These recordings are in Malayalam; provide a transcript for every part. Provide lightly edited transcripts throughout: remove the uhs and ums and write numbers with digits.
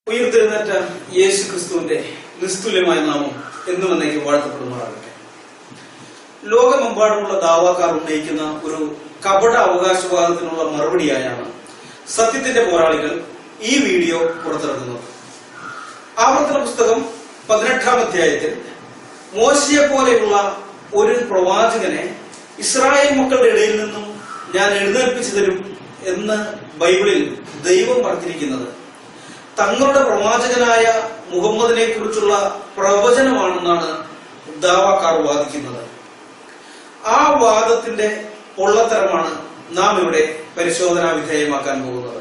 ഉയർത്തെഴുന്നേറ്റ യേശു ക്രിസ്തുവിന്റെ നിസ്തുല്യമായ നാമം എന്നും എന്നേക്ക് വാഴ്ത്തപ്പെടുമാറാകട്ടെ. ലോകമെമ്പാടുമുള്ള ദാവാക്കാർ ഉന്നയിക്കുന്ന ഒരു കപട അവകാശവാദത്തിനുള്ള മറുപടിയായാണ് സത്യത്തിന്റെ പോരാളികൾ ഈ വീഡിയോ പുറത്തിറക്കുന്നത്. ആവർത്തന പുസ്തകം 18-ാം അധ്യായത്തിൽ മോശയെ പോലെയുള്ള ഒരു പ്രവാചകനെ ഇസ്രായേൽ മക്കളുടെ ഇടയിൽ നിന്നും ഞാൻ എഴുന്നേൽപ്പിച്ചു തരും എന്ന് ബൈബിളിൽ ദൈവം പറഞ്ഞിരിക്കുന്നത് തങ്ങളുടെ പ്രവാചകനായ മുഹമ്മദിനെ കുറിച്ചുള്ള പ്രവചനമാണെന്നാണ് ദാവാക്കാർ വാദിക്കുന്നത്. ആ വാദത്തിന്റെ പൊള്ളത്തരമാണ് നാം ഇവിടെ പരിശോധനാ വിധേയമാക്കാൻ പോകുന്നത്.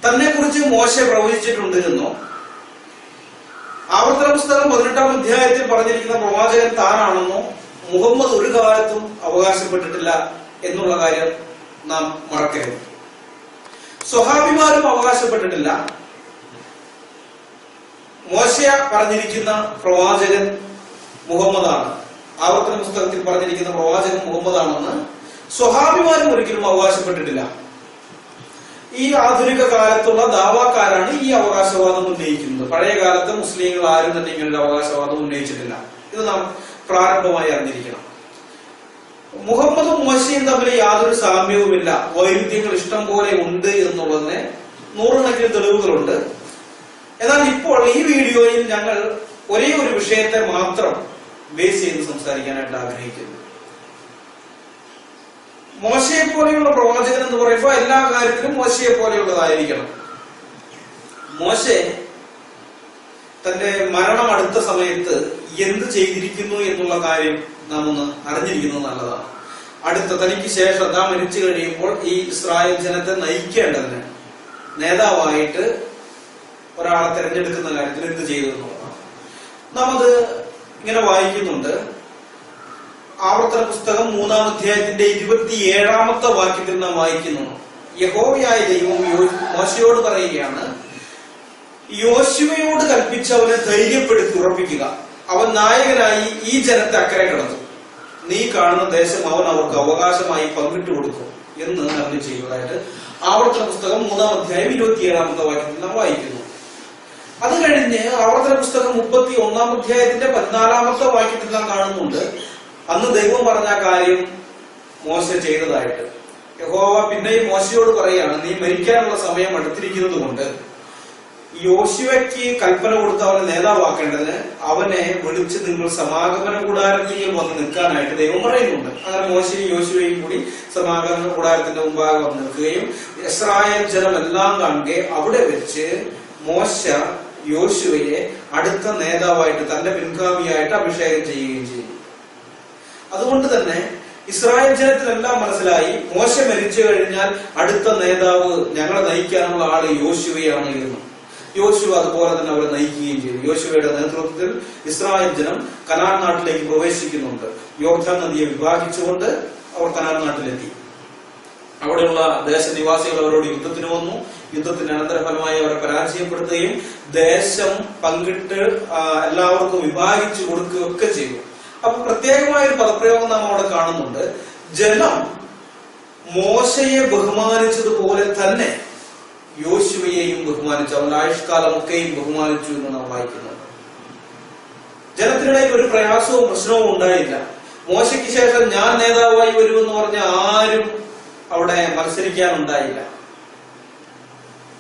തന്നെ കുറിച്ച് മോശെ പ്രവചിച്ചിട്ടുണ്ട് എന്നോ ആവർത്തന പുസ്തകം 18-ാം അധ്യായത്തിൽ പറഞ്ഞിരിക്കുന്ന പ്രവാചകൻ താനാണെന്നോ മുഹമ്മദ് ഒരു കാലത്തും അവകാശപ്പെട്ടിട്ടില്ല എന്നുള്ള കാര്യം നാം മറക്കരുത്. സ്വഹാബിമാരും അവകാശപ്പെട്ടിട്ടില്ല. മോശ പറഞ്ഞിരിക്കുന്ന പ്രവാചകൻ മുഹമ്മദാണ്, ആവർത്തന പുസ്തകത്തിൽ പറഞ്ഞിരിക്കുന്ന പ്രവാചകൻ മുഹമ്മദാണെന്ന് സ്വഹാബിമാരും ഒരിക്കലും അവകാശപ്പെട്ടിട്ടില്ല. ഈ ആധുനിക കാലത്തുള്ള ദാവാക്കാരാണ് ഈ അവകാശവാദം ഉന്നയിക്കുന്നത്. പഴയ കാലത്ത് മുസ്ലിങ്ങൾ ആരും തന്നെ ഇങ്ങനൊരു അവകാശവാദം ഉന്നയിച്ചിട്ടില്ല. ഇത് നാം പ്രാരംഭമായി അറിഞ്ഞിരിക്കണം. മുഹമ്മദും മോശയും തമ്മിൽ യാതൊരു സാമ്യവുമില്ല, വൈരുദ്ധ്യങ്ങൾ ഇഷ്ടം പോലെ ഉണ്ട് എന്നുള്ളതിന് നൂറുകണക്കിന് തെളിവുകളുണ്ട്. എന്നാൽ ഇപ്പോൾ ഈ വീഡിയോയിൽ ഞങ്ങൾ ഒരേ ഒരു വിഷയത്തെ മാത്രം ബേസ് ചെയ്ത് സംസാരിക്കാനായിട്ട് ആഗ്രഹിക്കുന്നു. മോശയെ പോലെയുള്ള പ്രവാചകൻ എന്ന് പറയുമ്പോൾ എല്ലാ കാര്യത്തിലും മോശയെ പോലെയുള്ളതായിരിക്കണം. മോശെ തന്റെ മരണം അടുത്ത സമയത്ത് എന്ത് ചെയ്തിരിക്കുന്നു എന്നുള്ള കാര്യം നാം ഒന്ന് അറിഞ്ഞിരിക്കുന്നത് നല്ലതാണ്. തനിക്ക് ശേഷം താൻ മരിച്ചു കഴിയുമ്പോൾ ഈ ഇസ്രായേൽ ജനത്തെ നയിക്കേണ്ടതിന് നേതാവായിട്ട് ഒരാളെ തെരഞ്ഞെടുക്കുന്ന കാര്യത്തിൽ എന്ത് ചെയ്തു എന്നുള്ളതാണ്. നാം അത് ഇങ്ങനെ വായിക്കുന്നുണ്ട്. ആവർത്തന പുസ്തകം 3-ാം അധ്യായത്തിന്റെ 27-ാമത്തെ വാക്യത്തിൽ നാം വായിക്കുന്നു, യഹോവയായ ദൈവം മോശയോട് പറയുകയാണ്, യോശുവയോട് കൽപ്പിച്ചവനെ ധൈര്യപ്പെടുത്തി ഉറപ്പിക്കുക, അവൻ നായകനായി ഈ ജനത്തെ അക്കരെ കടത്തും, നീ കാണുന്ന ദേശം അവൻ അവർക്ക് അവകാശമായി പങ്കിട്ടു കൊടുക്കും എന്ന് അരുളി ചെയ്യുന്നതായിട്ട് ആവർത്തന പുസ്തകം 3-ാം അധ്യായം 27-ാമത്തെ വാക്യത്തിൽ നാം വായിക്കുന്നു. അത് കഴിഞ്ഞ് ആവർത്തന പുസ്തകം 31-ാം അധ്യായത്തിന്റെ 14-ാമത്തെ വാക്യത്തിൽ നാം കാണുന്നുണ്ട്, അന്ന് ദൈവം പറഞ്ഞ കാര്യം മോശ ചെയ്തതായിട്ട്. യഹോവ പിന്നെയും മോശയോട് പറയുകയാണ്, നീ മരിക്കാനുള്ള സമയം അടുത്തിരിക്കുന്നത് കൊണ്ട് യോശുവയ്ക്ക് കൽപ്പന കൊടുത്ത് അവനെ നേതാവാക്കേണ്ടതിന് അവനെ വിളിച്ച് നിങ്ങൾ സമാഗമന കൂടാരത്തിൽ വന്ന് നിൽക്കാനായിട്ട് ദൈവം പറയുന്നുണ്ട്. അങ്ങനെ മോശയും യോശുവയും കൂടി സമാഗമന കൂടാരത്തിന്റെ മുമ്പാകെ വന്ന് നിൽക്കുകയും ഇസ്രായേൽ ജനമെല്ലാം കാണുകയെ അവിടെ വെച്ച് മോശ യോശുവയെ അടുത്ത നേതാവായിട്ട് തന്റെ പിൻഗാമിയായിട്ട് അഭിഷേകം ചെയ്യുകയും ചെയ്തു. അതുകൊണ്ട് തന്നെ ഇസ്രായേൽ ജനത്തിനെല്ലാം മനസ്സിലായി, മോശ മരിച്ചു കഴിഞ്ഞാൽ അടുത്ത നേതാവ് ഞങ്ങളെ നയിക്കാനുള്ള ആള് യോശുവയാണ് എന്ന്. യോശുവ അതുപോലെ തന്നെ അവരെ നയിക്കുകയും ചെയ്തു. യോശുവയുടെ നേതൃത്വത്തിൽ ഇസ്രായേൽ ജനം കനാൻ നാട്ടിലേക്ക് പ്രവേശിക്കുന്നുണ്ട്. യോർദാൻ നദിയെ വിഭാഗിച്ചുകൊണ്ട് അവർ കനാൻ നാട്ടിലെത്തി. അവിടെയുള്ള ദേശനിവാസികൾ അവരോട് യുദ്ധത്തിന് വന്നു. യുദ്ധത്തിന്റെ അനന്തരഫലമായി അവരെ പരാജയപ്പെടുത്തുകയും ദേശം പങ്കിട്ട് എല്ലാവർക്കും വിഭാഗിച്ചു കൊടുക്കുകയൊക്കെ ചെയ്തു. അപ്പൊ പ്രത്യേകമായ ഒരു പദപ്രയോഗം നാം അവിടെ കാണുന്നുണ്ട്. ജനം മോശയെ ബഹുമാനിച്ചതുപോലെ തന്നെ യോശുവയെയും ബഹുമാനിച്ചു, അവന്റെ ആയുഷ്കാലമൊക്കെയും ബഹുമാനിച്ചു എന്ന് നാം വായിക്കുന്നുണ്ട്. ജനത്തിനിടയിൽ ഒരു പ്രയാസവും പ്രശ്നവും ഉണ്ടായില്ല. മോശയ്ക്ക് ശേഷം ഞാൻ നേതാവായി വരുമെന്ന് പറഞ്ഞ ആരും അവിടെ മത്സരിക്കാനുണ്ടായില്ല.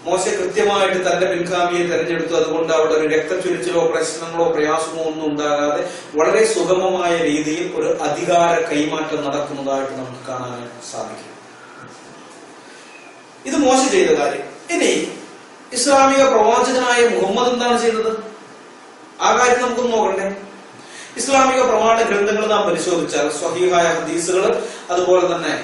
മോശ കൃത്യമായിട്ട് തന്റെ പിൻഗാമിയെ തെരഞ്ഞെടുത്തു. അതുകൊണ്ട് അവിടെ ഒരു രക്തച്ചൊരിച്ചിലോ പ്രശ്നങ്ങളോ പ്രയാസമോ ഒന്നും ഉണ്ടാകാതെ വളരെ സുഗമമായ രീതിയിൽ ഒരു അധികാര കൈമാറ്റം നടക്കുന്നതായിട്ട് നമുക്ക് കാണാനായിട്ട് സാധിക്കും. ഇത് മോശ ചെയ്ത കാര്യം. ഇനി ഇസ്ലാമിക പ്രവാചകനായ മുഹമ്മദ് എന്താണ് ചെയ്തത്? ആ കാര്യം നമുക്കൊന്ന് നോക്കണ്ടേ. ഇസ്ലാമിക പ്രമാണ ഗ്രന്ഥങ്ങൾ നാം പരിശോധിച്ചാൽ സ്വഹീഹായ ഹദീസുകൾ, അതുപോലെ തന്നെ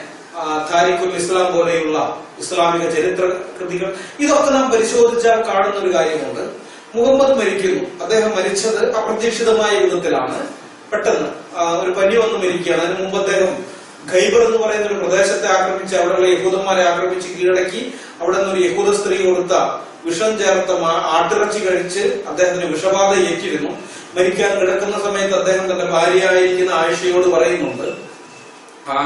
താരിഖുൽ ഇസ്ലാം പോലെയുള്ള ഇസ്ലാമിക ചരിത്ര കൃതികൾ, ഇതൊക്കെ നാം പരിശോധിച്ചാൽ കാണുന്ന ഒരു കാര്യമുണ്ട്. മുഹമ്മദ് മരിക്കുന്നു. അദ്ദേഹം മരിച്ചത് അപ്രതീക്ഷിതമായ വിധത്തിലാണ്. പെട്ടെന്ന് ഒരു പനി വന്ന് മരിക്കുകയാണ്. അതിനു മുമ്പ് അദ്ദേഹം ഖൈബർ എന്ന് പറയുന്ന ഒരു പ്രദേശത്തെ ആക്രമിച്ച് അവിടെയുള്ള യഹൂദന്മാരെ ആക്രമിച്ച് കീഴടക്കി അവിടെ നിന്ന് ഒരു യഹൂദ സ്ത്രീ കൊടുത്ത വിഷം ചേർത്ത ആട്ടിറച്ചി കഴിച്ച് അദ്ദേഹത്തിന് വിഷബാധ ഏറ്റിരുന്നു. മരിക്കാൻ കിടക്കുന്ന സമയത്ത് അദ്ദേഹം തന്റെ ഭാര്യയായിരിക്കുന്ന ആയിഷയോട് പറയുന്നുണ്ട്, ആ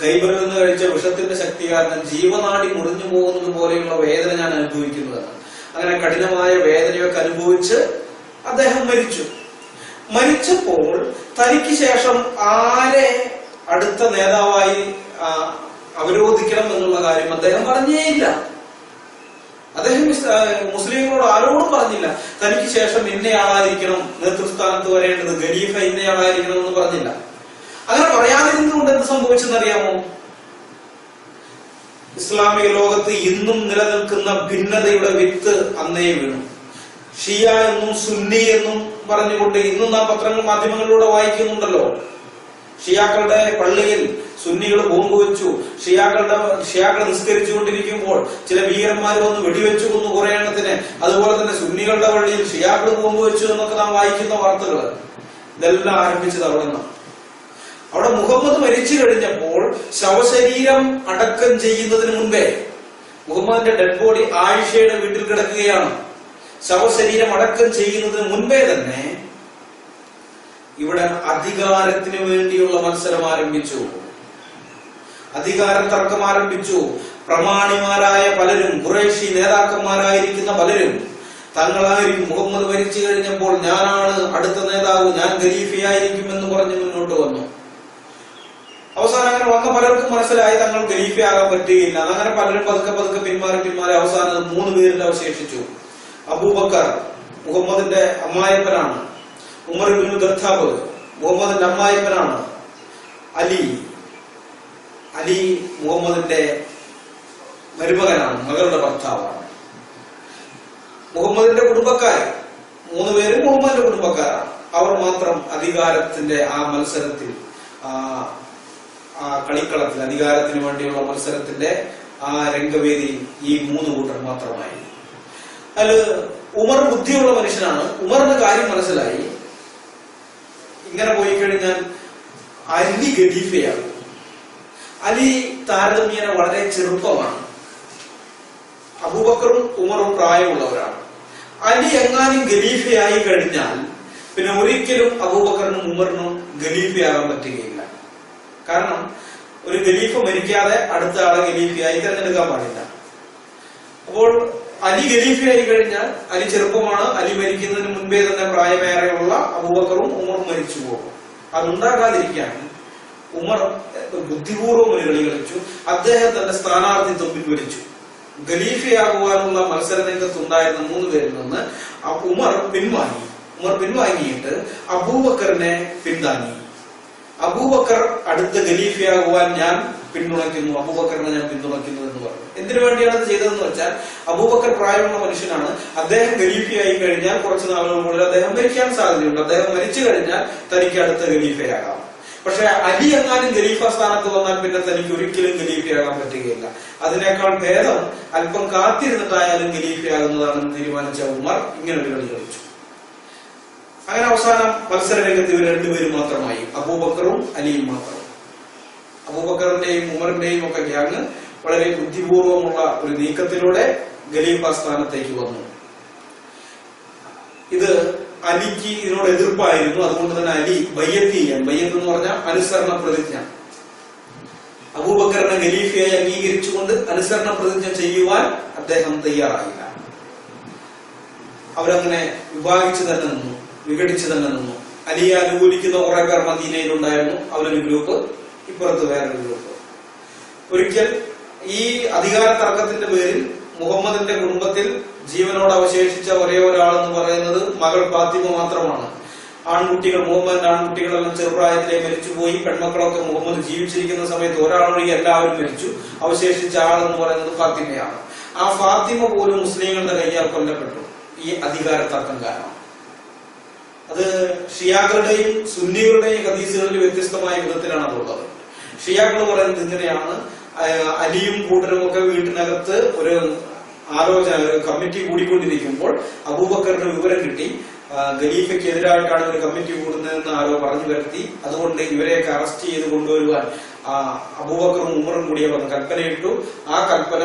ഖൈബറിൽ നിന്ന് കഴിച്ച വിഷത്തിന്റെ ശക്തി കാരണം ജീവനാടി മുറിഞ്ഞു പോകുന്നത് പോലെയുള്ള വേദന ഞാൻ അനുഭവിക്കുന്നതാണ്. അങ്ങനെ കഠിനമായ വേദനയൊക്കെ അനുഭവിച്ച് അദ്ദേഹം മരിച്ചു. മരിച്ചപ്പോൾ തനിക്ക് ശേഷം ആരെ അടുത്ത നേതാവായി അവരോധിക്കണം എന്നുള്ള കാര്യം അദ്ദേഹം പറഞ്ഞേയില്ല. അദ്ദേഹം മുസ്ലിങ്ങളോട് ആരോടും പറഞ്ഞില്ല തനിക്ക് ശേഷം ഇന്നയാളായിരിക്കണം നേതൃസ്ഥാനത്ത് വരേണ്ടത്, ഖലീഫ ഇന്നയാളായിരിക്കണം എന്ന് പറഞ്ഞില്ല. അങ്ങനെ പറയാതിരുന്നുകൊണ്ട് എന്ത് സംഭവിച്ചെന്നറിയാമോ? ഇസ്ലാമിക ലോകത്ത് ഇന്നും നിലനിൽക്കുന്ന ഭിന്നതയുടെ വിത്ത് അന്നേ വീണു. ഷിയ എന്നും സുന്നി എന്നും പറഞ്ഞുകൊണ്ട് ഇന്നും നാം മാധ്യമങ്ങളിലൂടെ വായിക്കുന്നുണ്ടല്ലോ. ഷിയാക്കളുടെ പള്ളിയിൽ സുന്നികൾ ബോംബ് വെച്ചു, ഷിയാക്കൾ നിസ്കരിച്ചുകൊണ്ടിരിക്കുമ്പോൾ ചില ഭീകരന്മാർ വന്ന് വെടിവെച്ചു കൊന്നു കുറെ എണ്ണത്തിന്. അതുപോലെ തന്നെ സുന്നികളുടെ പള്ളിയിൽ ഷിയാക്കൾ ബോംബ് വെച്ചു എന്നൊക്കെ നാം വായിക്കുന്ന വാർത്തകൾ. ഇതെല്ലാം ആരംഭിച്ചത് അവിടെ നിന്നാണ്. അവിടെ മുഹമ്മദ് മരിച്ചു കഴിഞ്ഞപ്പോൾ ശവശരീരം അടക്കം ചെയ്യുന്നതിന് മുൻപേ, മുഹമ്മദിന്റെ ഡെഡ് ബോഡി ആയിഷയുടെ വീട്ടിൽ കിടക്കുകയാണ്. ശവശരീരം അടക്കം ചെയ്യുന്നതിന് മുൻപേ തന്നെ ഇവിടെ അധികാരത്തിന് വേണ്ടിയുള്ള മത്സരം ആരംഭിച്ചു, അധികാര തർക്കം ആരംഭിച്ചു. പ്രമാണിമാരായ പലരും, ഖുറൈശി നേതാക്കന്മാരായിരിക്കുന്ന പലരും തങ്ങളായിരിക്കും മുഹമ്മദ് മരിച്ചു കഴിഞ്ഞപ്പോൾ ഞാനാണ് അടുത്ത നേതാവ്, ഞാൻ ഖലീഫയായിരിക്കും എന്ന് പറഞ്ഞ് മുന്നോട്ട് വന്നു. അവസാനം അങ്ങനെ വന്ന പലർക്കും മനസ്സിലായി തങ്ങൾ ഖലീഫയാകാൻ പറ്റുകയില്ല. അങ്ങനെ പലരും പതുക്കെ പിന്മാറി അവസാനം 3 പേരിൽ അവശേഷിച്ചു. അബൂബക്കർ മുഹമ്മദിന്റെ അമ്മായപ്പനാണ്, ഉമർ ഇബ്നു ഖത്താബ് മുഹമ്മദിന്റെ അമ്മായപ്പനാണ്, അലി മുഹമ്മദിന്റെ മരുമകനാണ്, മകളുടെ ഭർത്താവാണ്. മുഹമ്മദിന്റെ കുടുംബക്കാർ 3 പേരും മുഹമ്മദിന്റെ കുടുംബക്കാരാണ്. അവർ മാത്രം അധികാരത്തിന്റെ ആ മത്സരത്തിൽ, ആ കളിക്കളത്തിൽ, അധികാരത്തിന് വേണ്ടിയുള്ള മത്സരത്തിന്റെ ആ രംഗവേദിയിൽ ഈ 3 കൂട്ടർ മാത്രമായി. അതില് ഉമർ ബുദ്ധിയുള്ള മനുഷ്യനാണ്. ഉമറിന് കാര്യം മനസ്സിലായി, ഇങ്ങനെ പോയി കഴിഞ്ഞാൽ അലി ഖലീഫയാണ്. അലി താരതമ്യേന വളരെ ചെറുപ്പമാണ്. അബൂബക്കറും ഉമറും പ്രായമുള്ളവരാണ്. അലി എങ്ങാനും ഖലീഫയായി കഴിഞ്ഞാൽ പിന്നെ ഒരിക്കലും അബൂബക്കറിനും ഉമറിനും ഖലീഫയാകാൻ പറ്റുകയില്ല. കാരണം ഒരു ഖലീഫ മരിക്കാതെ അടുത്ത ആളെ ഖലീഫയായി തിരഞ്ഞെടുക്കാൻ പാടില്ല. അപ്പോൾ അലി ഖലീഫയായി കഴിഞ്ഞാൽ അലി ചെറുപ്പമാണ്. അലി മരിക്കുന്നതിന് മുൻപേ തന്നെ പ്രായമേറെയുള്ള അബൂബക്കറും ഉമറും മരിച്ചു പോകും. അതുണ്ടാകാതിരിക്കാൻ ഉമർ ബുദ്ധിപൂർവ്വം ഒരു കളി കളിച്ചു. അദ്ദേഹം തന്റെ സ്ഥാനാർത്ഥിത്വം പിൻവലിച്ചു. ഖലീഫയാകുവാനുള്ള മത്സര രംഗത്തുണ്ടായിരുന്ന 3 പേരിൽ നിന്ന് ഉമർ പിൻവാങ്ങിയിട്ട് അബൂബക്കറിനെ പിന്താങ്ങി. അബൂബക്കർ അടുത്ത ഖലീഫയാകുവാൻ ഞാൻ പിന്തുണയ്ക്കുന്നു, അബൂബക്കറിനെ ഞാൻ പിന്തുണയ്ക്കുന്നു എന്ന് പറഞ്ഞു. എന്തിനു വേണ്ടിയാണ് അത് ചെയ്തതെന്ന് വെച്ചാൽ അബൂബക്കർ പ്രായമുള്ള മനുഷ്യനാണ്. അദ്ദേഹം ഖലീഫയായി കഴിഞ്ഞാൽ കുറച്ചു നാളുകൾക്കുള്ളിൽ അദ്ദേഹം മരിക്കാൻ സാധ്യതയുണ്ട്. അദ്ദേഹം മരിച്ചു കഴിഞ്ഞാൽ തനിക്ക് അടുത്ത ഖലീഫയാകാം. പക്ഷെ അലി എങ്ങാനും ഖലീഫ സ്ഥാനത്ത് വന്നാൽ പിന്നെ തനിക്ക് ഒരിക്കലും ഖലീഫയാകാൻ പറ്റുകയില്ല. അതിനേക്കാൾ ഭേദം അല്പം കാത്തിരുന്നിട്ടായാലും ഖലീഫയാകുന്നതാണെന്ന് തീരുമാനിച്ച ഉമർ ഇങ്ങനെ ഒരു കളി കളിച്ചു. അങ്ങനെ അവസാനം മത്സര രംഗത്ത് ഇവർ 2 പേരും മാത്രമായി, അബൂബക്കറും അലിയും മാത്രം. അബൂബക്കറിന്റെയും ഉമറിന്റെയും ഒക്കെ ഗ്യാങ് വളരെ ബുദ്ധിപൂർവമുള്ള ഒരു നീക്കത്തിലൂടെ ഖലീഫ സ്ഥാനത്തേക്ക് വന്നു. ഇത് അലിക്ക് ഇതിനോട് എതിർപ്പായിരുന്നു. അതുകൊണ്ട് തന്നെ അലി ബയ്യത്ത് എന്ന് പറഞ്ഞാൽ അനുസരണ പ്രതിജ്ഞ, അബൂബക്കറിനെ ഖലീഫയായി അംഗീകരിച്ചുകൊണ്ട് അനുസരണ പ്രതിജ്ഞ ചെയ്യുവാൻ അദ്ദേഹം തയ്യാറായില്ല. അവരങ്ങനെ വിഭാഗിച്ചു തന്നെ നിന്നു, വിഘടിച്ചു തന്നെ നിന്നു. അലിയെ അനുകൂലിക്കുന്ന കുറെ പേർ മദീനയിലുണ്ടായിരുന്നു. അവരൊരു ഗ്രൂപ്പ്, ഇപ്പുറത്ത് വേറൊരു ഗ്രൂപ്പ്. ഒരിക്കൽ ഈ അധികാര തർക്കത്തിന്റെ പേരിൽ മുഹമ്മദിന്റെ കുടുംബത്തിൽ ജീവനോട് അവശേഷിച്ച ഒരേ ഒരാളെന്ന് പറയുന്നത് മകൾ ഫാത്തിമ മാത്രമാണ്. മുഹമ്മദിന്റെ ആൺകുട്ടികളെല്ലാം ചെറുപ്രായത്തിലെ മരിച്ചുപോയി. പെൺമക്കളൊക്കെ മുഹമ്മദ് ജീവിച്ചിരിക്കുന്ന സമയത്ത് ഒരാളൊഴികെ എല്ലാവരും മരിച്ചു. അവശേഷിച്ച ആളെന്ന് പറയുന്നത് ഫാത്തിമയാണ്. ആ ഫാത്തിമ പോലും മുസ്ലിങ്ങളുടെ കയ്യാൽ കൊല്ലപ്പെട്ടു ഈ അധികാര തർക്കം കാരണം. അത് ഷിയാക്കളുടെയും സുന്നികളുടെയും ഹദീസുകളിൽ വ്യത്യസ്തമായ വിധത്തിലാണ് അതുള്ളത്. ഷിയാക്കൾ പറയുന്നത് ഇങ്ങനെയാണ്: അലിയും കൂട്ടരും ഒക്കെ വീട്ടിനകത്ത് ഒരു ആലോചന, ഒരു കമ്മിറ്റി കൂടിക്കൊണ്ടിരിക്കുമ്പോൾ അബൂബക്കറിന് വിവരം കിട്ടി ഖലീഫയ്ക്ക് എതിരായിട്ടാണ് ഒരു കമ്മിറ്റി കൂടുന്നതെന്ന് ആരോ പറഞ്ഞു വരുത്തി. അതുകൊണ്ട് ഇവരെയൊക്കെ അറസ്റ്റ് ചെയ്ത് കൊണ്ടുവരുവാൻ അബൂബക്കറും ഉമറും കൂടി അവർ കൽപ്പനയിട്ടു. ആ കൽപ്പന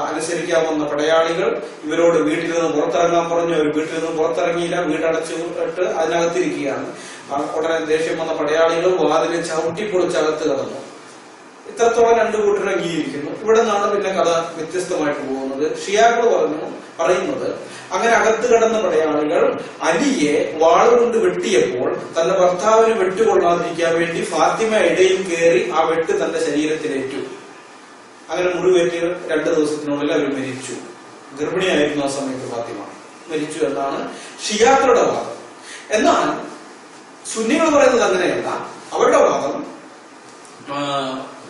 അനുസരിക്കാൻ വന്ന പടയാളികൾ ഇവരോട് വീട്ടിൽ നിന്ന് പുറത്തിറങ്ങാൻ പറഞ്ഞു. അവർ വീട്ടിൽ നിന്ന് പുറത്തിറങ്ങിയില്ല, വീടടച്ചിട്ട് അതിനകത്തിരിക്കുകയാണ്. ഉടനെ ദേഷ്യം വന്ന പടയാളികൾ വാതിൽ ചവിട്ടിപ്പൊളിച്ചകത്ത് കടന്നു. ഇത്രത്തോളം രണ്ടു കൂട്ടർ അംഗീകരിക്കുന്നു. ഇവിടെ നിന്നാണ് പിന്നെ കഥ വ്യത്യസ്തമായിട്ട് പോകുന്നത്. ഷിയാക്കൾ പറയുന്നത് അങ്ങനെ അകത്ത് കിടന്ന പടയാളികൾ അലിയെ വാളുകൊണ്ട് വെട്ടിയപ്പോൾ തന്റെ ഭർത്താവിന് വെട്ടുകൊള്ളാതിരിക്കാൻ വേണ്ടി ഫാത്തിമ ഇടയിൽ കയറി ആ വെട്ട് തന്റെ ശരീരത്തിലേറ്റു. അങ്ങനെ മുറിവേറ്റ് 2 ദിവസത്തിനുള്ളിൽ അവർ മരിച്ചു. ഗർഭിണിയായിരുന്നു ആ സമയത്ത് ഫാത്തിമ. മരിച്ചു എന്നാണ് ഷിയാക്കളുടെ വാദം. എന്നാൽ സുന്നികൾ പറയുന്നത് അങ്ങനെയല്ല. അവരുടെ വാദം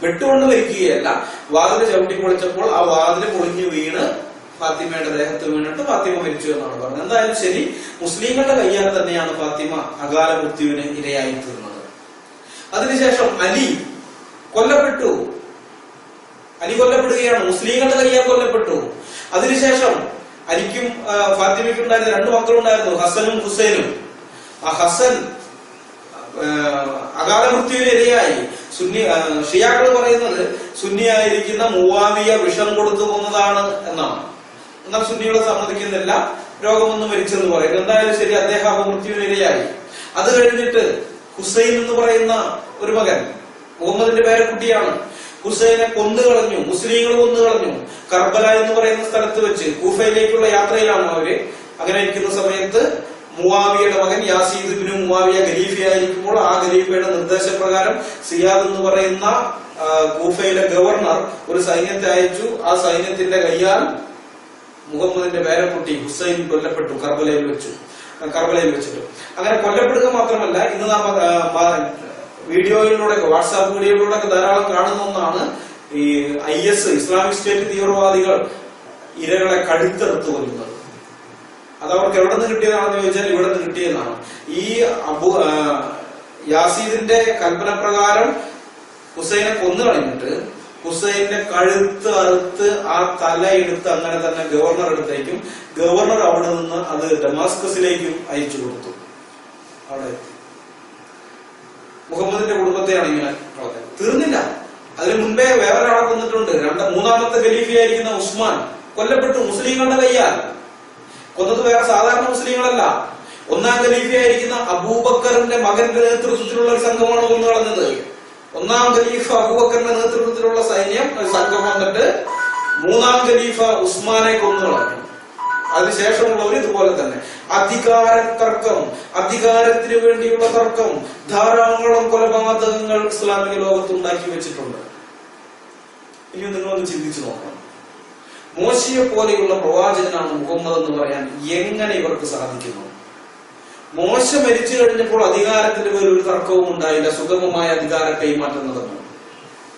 വെട്ടുകൊണ്ട് മരിക്കുകയല്ല, വാതില് ചവിട്ടി പൊളിച്ചപ്പോൾ ആ വാതില് പൊളിഞ്ഞു വീണ് ഫാത്തിമയുടെ ദേഹത്ത് വീണിട്ട് ഫാത്തിമ മരിച്ചു എന്നാണ് പറഞ്ഞത്. എന്തായാലും ശരി, മുസ്ലിങ്ങളുടെ കയ്യാൽ തന്നെയാണ് ഫാത്തിമ അകാല മൃത്യുവിന് ഇരയായി തീർന്നത്. അതിനുശേഷം അലി കൊല്ലപ്പെട്ടു. അലി കൊല്ലപ്പെടുകയാണ്, മുസ്ലിങ്ങളുടെ കയ്യാൽ കൊല്ലപ്പെട്ടു. അതിനുശേഷം അലിക്കും ഫാത്തിമയ്ക്കും ഉണ്ടായിരുന്ന 2 മക്കളുണ്ടായിരുന്നു, ഹസനും ഹുസൈനും. ആ ഹസൻ അകാല മൃത്യുവിന് ഇരയായി. ഷിയാക്കൾ പറയുന്നത് സുന്നിയായിരിക്കുന്ന മുവാവിയ വിഷം കൊടുത്തു കൊന്നതാണ് എന്നാണ്. എന്നാൽ സുന്നികളെ സമ്മതിക്കുന്നില്ല, രോഗമൊന്നും മരിച്ചെന്ന് പറയും. എന്തായാലും ശരി, അദ്ദേഹം അപമൃത്യുവിന് ഇരയായി. അത് കഴിഞ്ഞിട്ട് ഹുസൈൻ എന്ന് പറയുന്ന ഒരു മകൻ, മുഹമ്മദിന്റെ പേരക്കുട്ടിയാണ്, ഹുസൈനെ കൊന്നുകളഞ്ഞു. മുസ്ലിങ്ങൾ കൊന്നുകളഞ്ഞു. കർബല എന്ന് പറയുന്ന സ്ഥലത്ത് വെച്ച് കൂഫയിലേക്കുള്ള യാത്രയിലാണ് അവര്. അങ്ങനെ ഇരിക്കുന്ന സമയത്ത് മുവാവിയുടെ മകൻ യാസീദ് ഇബ്നു മുവാവിയ ഖലീഫയായിരിക്കുമ്പോൾ ആ ഖലീഫയുടെ നിർദ്ദേശപ്രകാരം സിയാദ് എന്ന് പറയുന്ന കൂഫയിലെ ഗവർണർ ഒരു സൈന്യത്തെ അയച്ചു. ആ സൈന്യത്തിന്റെ കയ്യാൽ മുഹമ്മദിന്റെ പേരക്കുട്ടി ഹുസൈൻ കൊല്ലപ്പെട്ടു കർബലയിൽ വെച്ചിട്ട്. അങ്ങനെ കൊല്ലപ്പെടുക മാത്രമല്ല, ഇന്ന് നാം വീഡിയോയിലൂടെ, വാട്സാപ്പ് വീഡിയോയിലൂടെ ധാരാളം കാണുന്ന ഒന്നാണ് ഈ IS ഇസ്ലാമിക് സ്റ്റേറ്റ് തീവ്രവാദികൾ ഇരകളെ കഴുത്തെടുത്ത് കൊല്ലുന്നത്. അത് അവർക്ക് എവിടെ നിന്ന് കിട്ടിയതാണെന്ന് ചോദിച്ചാൽ ഇവിടെ നിന്ന് കിട്ടിയതാണ്. ഈ യാസീദിന്റെ കൽപ്പന പ്രകാരം ഹുസൈനെ കൊന്നു കളഞ്ഞിട്ട് ഹുസൈന്റെ കഴുത്ത് അറുത്ത് ആ തലയെടുത്ത് അങ്ങനെ തന്നെ ഗവർണർ എടുത്തേക്കും. ഗവർണർ അവിടെ നിന്ന് അത് ഡമാസ്കസിലേക്കും അയച്ചു കൊടുത്തു. അവിടെ മുഹമ്മദിന്റെ കുടുംബത്തെയാണ് ഇങ്ങനെ തീർന്നില്ല. അതിന് മുൻപേ വേറൊരാളെ കൊന്നിട്ടുണ്ട്. 3ാമത്തെ ഖലീഫയായിരിക്കുന്ന ഉസ്മാൻ കൊല്ലപ്പെട്ടു മുസ്ലിങ്ങളുടെ കയ്യാൽ. കൊന്നത് വേറെ സാധാരണ മുസ്ലിങ്ങളല്ല. 1ാം ഖലീഫയായിരിക്കുന്ന അബൂബക്കറിന്റെ മകന്റെ നേതൃത്വത്തിലുള്ള ഒരു സംഘമാണ് കൊന്നു കളഞ്ഞത്. 1ാം ഖലീഫ അബൂബക്കറിന്റെ നേതൃത്വത്തിലുള്ള സംഘം വന്നിട്ട് 3ാം ഖലീഫ ഉസ്മാനെ കൊന്നു കളഞ്ഞു. അതിനുശേഷമുള്ളവർ ഇതുപോലെ തന്നെ അധികാര തർക്കം, അധികാരത്തിന് വേണ്ടിയുള്ള തർക്കം, ധാരാളം കൊലപാതകങ്ങൾ ഇസ്ലാമിക ലോകത്ത് ഉണ്ടാക്കി വെച്ചിട്ടുണ്ട്. ഇനി നിങ്ങളൊന്ന് ചിന്തിച്ചു നോക്കണം. മോശയെ പോലെയുള്ള പ്രവാചകനാണ് മുഹമ്മദ് എന്ന് പറയാൻ എങ്ങനെ ഇവർക്ക് സാധിക്കുന്നു? മോശ മരിച്ചു കഴിഞ്ഞപ്പോൾ അധികാരത്തിന്റെ പേരിൽ ഒരു തർക്കവും ഉണ്ടായില്ല. സുഗമമായ അധികാര കൈമാറ്റം നടന്നു.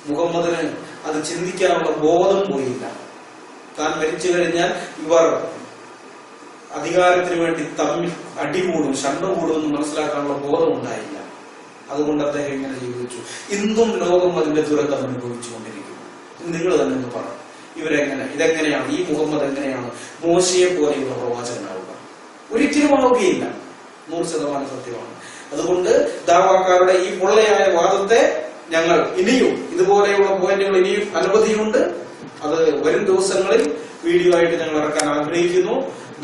മുഹമ്മദിന് അത് ചിന്തിക്കാനുള്ള ബോധം പോയില്ല. താൻ മരിച്ചു കഴിഞ്ഞാൽ ഇവർ അധികാരത്തിന് വേണ്ടി തമ്മിൽ അടികൂടും, ശണ്ട കൂടും എന്ന് മനസ്സിലാക്കാനുള്ള ബോധം ഉണ്ടായില്ല. അതുകൊണ്ട് അദ്ദേഹം ഇങ്ങനെ ജീവിച്ചു. ഇന്നും ലോകം അതിന്റെ ദുരന്തം അനുഭവിച്ചുകൊണ്ടിരിക്കുന്നു. നിങ്ങൾ തന്നെ ഒന്ന് പറ, ഇതെങ്ങനെയാണ്, ഈ മുഹമ്മദ് എങ്ങനെയാണ് മോശയെ പോലെയുള്ള പ്രവാചകനാവുക? ഒരിക്കലും ആവുകയില്ല. 100% സത്യമാണ്. അതുകൊണ്ട് ദാവാക്കാരുടെ ഈ പൊള്ളയായ വാദത്തെ ഞങ്ങൾ ഇനിയും, ഇതുപോലെയുള്ള പോയിന്റുകൾ ഇനിയും അനവധിയുണ്ട്. അത് വരും ദിവസങ്ങളിൽ വീഡിയോ ആയിട്ട് ഞങ്ങൾ ഇറക്കാൻ ആഗ്രഹിക്കുന്നു.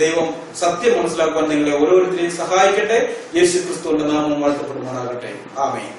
ദൈവം സത്യം മനസ്സിലാക്കുവാൻ നിങ്ങളെ ഓരോരുത്തരെയും സഹായിക്കട്ടെ. യേശു ക്രിസ്തുവിന്റെ നാമം വാഴ്ത്തപ്പെടുമാറാകട്ടെ. ആമേൻ.